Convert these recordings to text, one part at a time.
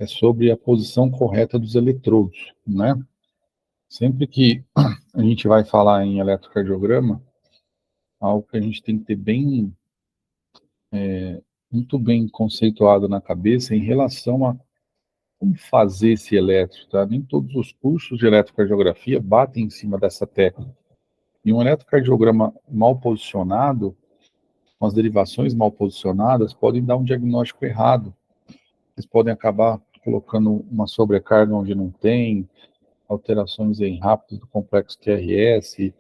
é sobre a posição correta dos eletrodos, né? Sempre que a gente vai falar em eletrocardiograma, algo que a gente tem que ter muito bem conceituado na cabeça em relação a como fazer esse eletro, tá? Nem todos os cursos de eletrocardiografia batem em cima dessa tecla. E um eletrocardiograma mal posicionado, com as derivações mal posicionadas, podem dar um diagnóstico errado. Eles podem acabar colocando uma sobrecarga onde não tem, alterações em rápidos do complexo QRS,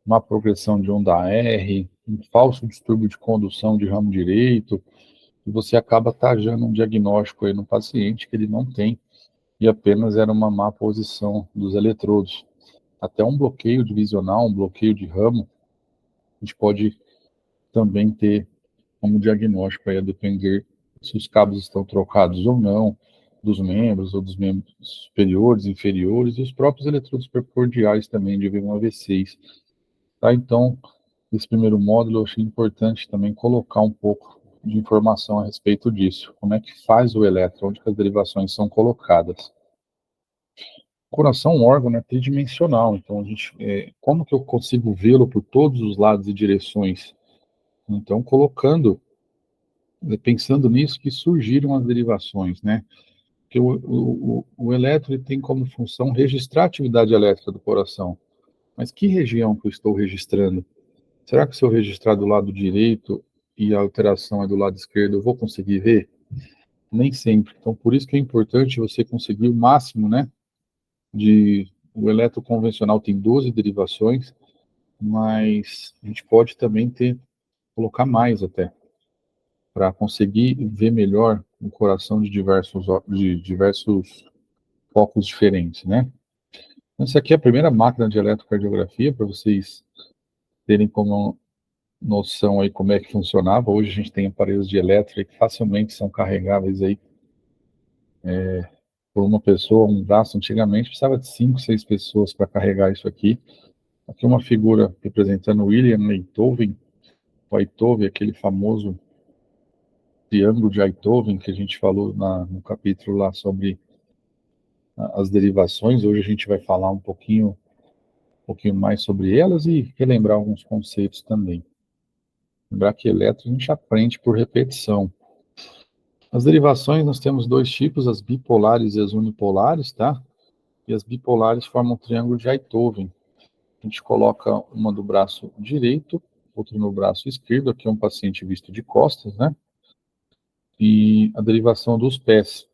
uma progressão de onda R, um falso distúrbio de condução de ramo direito, e você acaba tajando um diagnóstico aí no paciente que ele não tem, e apenas era uma má posição dos eletrodos. Até um bloqueio divisional, um bloqueio de ramo, a gente pode também ter como diagnóstico aí, a depender se os cabos estão trocados ou não, dos membros ou dos membros superiores, inferiores, e os próprios eletrodos precordiais também de V1-AV6. Tá? Então, nesse primeiro módulo, eu achei importante também colocar um pouco de informação a respeito disso. Como é que faz o eletro, onde que as derivações são colocadas. O coração é um órgão, né, tridimensional, então como que eu consigo vê-lo por todos os lados e direções? Então, pensando nisso, que surgiram as derivações, né? Porque o eletro ele tem como função registrar a atividade elétrica do coração. Mas que região que eu estou registrando? Será que se eu registrar do lado direito e a alteração é do lado esquerdo, eu vou conseguir ver? Nem sempre. Então, por isso que é importante você conseguir o máximo, né? O eletro convencional tem 12 derivações, mas a gente pode também colocar mais até, para conseguir ver melhor o coração de diversos focos diferentes, né? Essa aqui é a primeira máquina de eletrocardiografia, para vocês terem como noção aí como é que funcionava. Hoje a gente tem aparelhos de eletro que facilmente são carregáveis aí por uma pessoa, um braço. Antigamente precisava de 5, 6 pessoas para carregar isso aqui. Aqui uma figura representando William Einthoven, o Einthoven, aquele famoso triângulo de Einthoven que a gente falou no capítulo lá sobre as derivações. Hoje a gente vai falar um pouquinho mais sobre elas e relembrar alguns conceitos também. Lembrar que eletro a gente aprende por repetição. As derivações nós temos dois tipos, as bipolares e as unipolares, tá? E as bipolares formam um triângulo de Einthoven. A gente coloca uma do braço direito, outra no braço esquerdo. Aqui é um paciente visto de costas, né? E a derivação dos pés.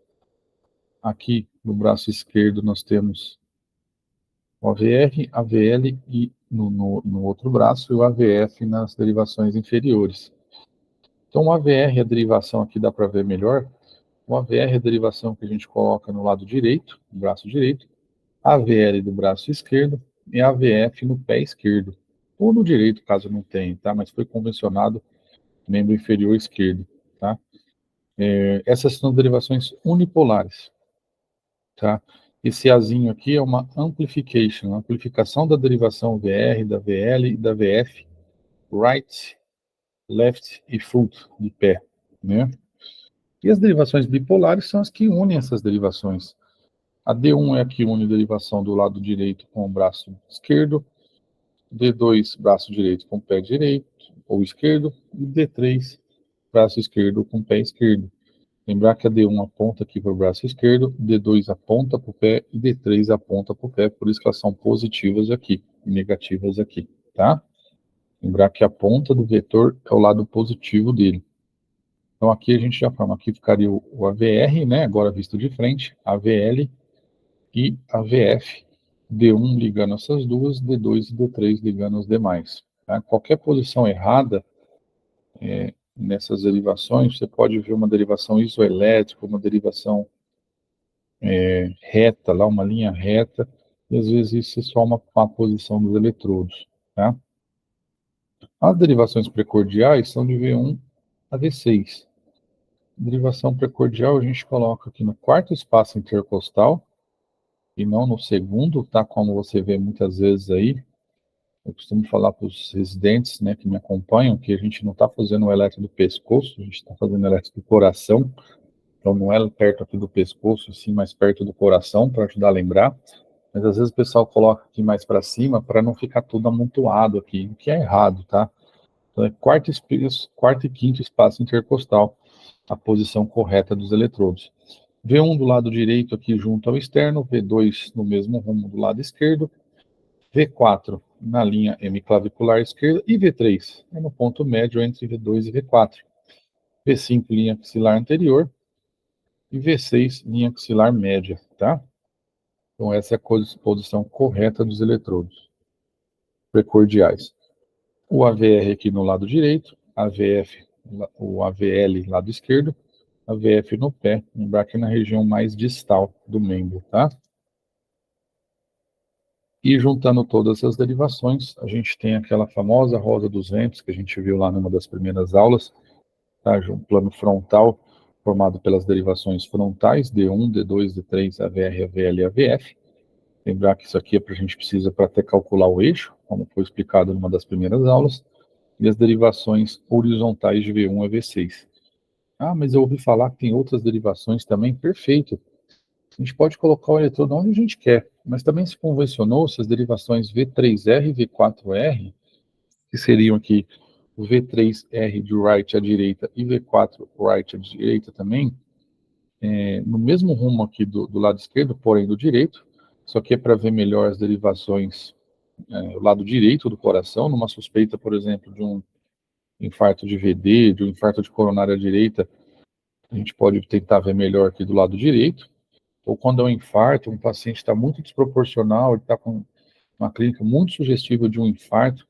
Aqui no braço esquerdo nós temos o AVR, AVL e no outro braço, e o AVF nas derivações inferiores. Então, o AVR, a derivação aqui dá para ver melhor. O AVR é a derivação que a gente coloca no lado direito, no braço direito, AVL do braço esquerdo e AVF no pé esquerdo. Ou no direito, caso não tenha, tá? Mas foi convencionado membro inferior esquerdo, tá? Essas são derivações unipolares, tá? Esse Azinho aqui é uma amplification, amplificação da derivação VR, da VL e da VF, right, left e foot, de pé, né? E as derivações bipolares são as que unem essas derivações. A D1 é a que une a derivação do lado direito com o braço esquerdo, D2, braço direito com o pé direito ou esquerdo, e D3, braço esquerdo com o pé esquerdo. Lembrar que a D1 aponta aqui para o braço esquerdo, D2 aponta para o pé e D3 aponta para o pé, por isso que elas são positivas aqui e negativas aqui, tá? Lembrar que a ponta do vetor é o lado positivo dele. Então aqui a gente já forma, aqui ficaria o AVR, né, agora visto de frente, AVL e AVF, D1 ligando essas duas, D2 e D3 ligando os demais. Tá? Qualquer posição errada nessas derivações, você pode ver uma derivação isoelétrica, uma derivação reta, lá uma linha reta, e às vezes isso é só uma posição dos eletrodos. Tá? As derivações precordiais são de V1 a V6. Derivação precordial a gente coloca aqui no quarto espaço intercostal, e não no segundo, tá? Como você vê muitas vezes aí. Eu costumo falar para os residentes, né, que me acompanham, que a gente não está fazendo o eletro do pescoço, a gente está fazendo o eletro do coração. Então não é perto aqui do pescoço, sim, mais perto do coração, para ajudar a lembrar. Mas às vezes o pessoal coloca aqui mais para cima para não ficar tudo amontoado aqui, o que é errado, tá? Então é quarto e quinto espaço intercostal, a posição correta dos eletrodos. V1 do lado direito aqui junto ao externo, V2 no mesmo rumo do lado esquerdo, V4 na linha hemiclavicular esquerda e V3 é no ponto médio entre V2 e V4. V5 linha axilar anterior e V6 linha axilar média, tá? Então essa é a posição correta dos eletrodos precordiais. O AVR aqui no lado direito, o AVL lado esquerdo, AVF no pé, lembrar que na região mais distal do membro, tá? E juntando todas as derivações, a gente tem aquela famosa roda dos ventos que a gente viu lá numa das primeiras aulas, tá? Um plano frontal formado pelas derivações frontais, D1, D2, D3, AVR, AVL e AVF. Lembrar que isso aqui é para a gente precisa para até calcular o eixo, como foi explicado numa das primeiras aulas, e as derivações horizontais de V1 a V6. Ah, mas eu ouvi falar que tem outras derivações também, perfeito. A gente pode colocar o eletrodo onde a gente quer, mas também se convencionou-se as derivações V3R e V4R, que seriam aqui o V3R de right à direita e V4 right à direita também, no mesmo rumo aqui do lado esquerdo, porém do direito, só que é para ver melhor as derivações o lado direito do coração, numa suspeita, por exemplo, de um infarto de VD, de um infarto de coronária direita, a gente pode tentar ver melhor aqui do lado direito, ou quando é um infarto, um paciente está muito desproporcional, ele está com uma clínica muito sugestiva de um infarto,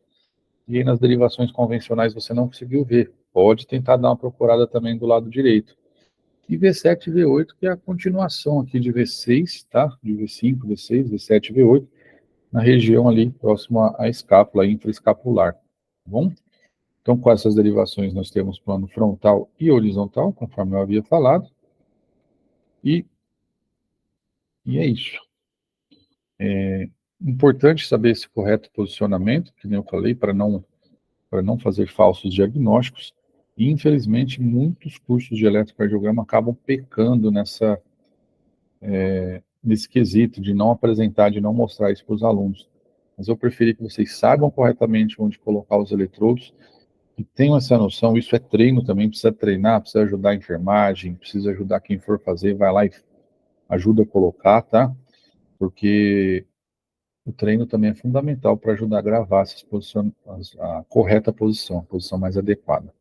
e aí nas derivações convencionais você não conseguiu ver. Pode tentar dar uma procurada também do lado direito. E V7 e V8, que é a continuação aqui de V6, tá? De V5, V6, V7 e V8, na região ali próxima à escápula, infraescapular. Tá bom? Então, com essas derivações, nós temos plano frontal e horizontal, conforme eu havia falado. E é isso. É importante saber esse correto posicionamento, que nem eu falei, para não fazer falsos diagnósticos. E, infelizmente, muitos cursos de eletrocardiograma acabam pecando nesse quesito de não apresentar, de não mostrar isso para os alunos. Mas eu preferi que vocês saibam corretamente onde colocar os eletrodos e tenham essa noção. Isso é treino também, precisa treinar, precisa ajudar a enfermagem, precisa ajudar quem for fazer, vai lá e ajuda a colocar, tá? Porque o treino também é fundamental para ajudar a gravar a correta posição, a posição mais adequada.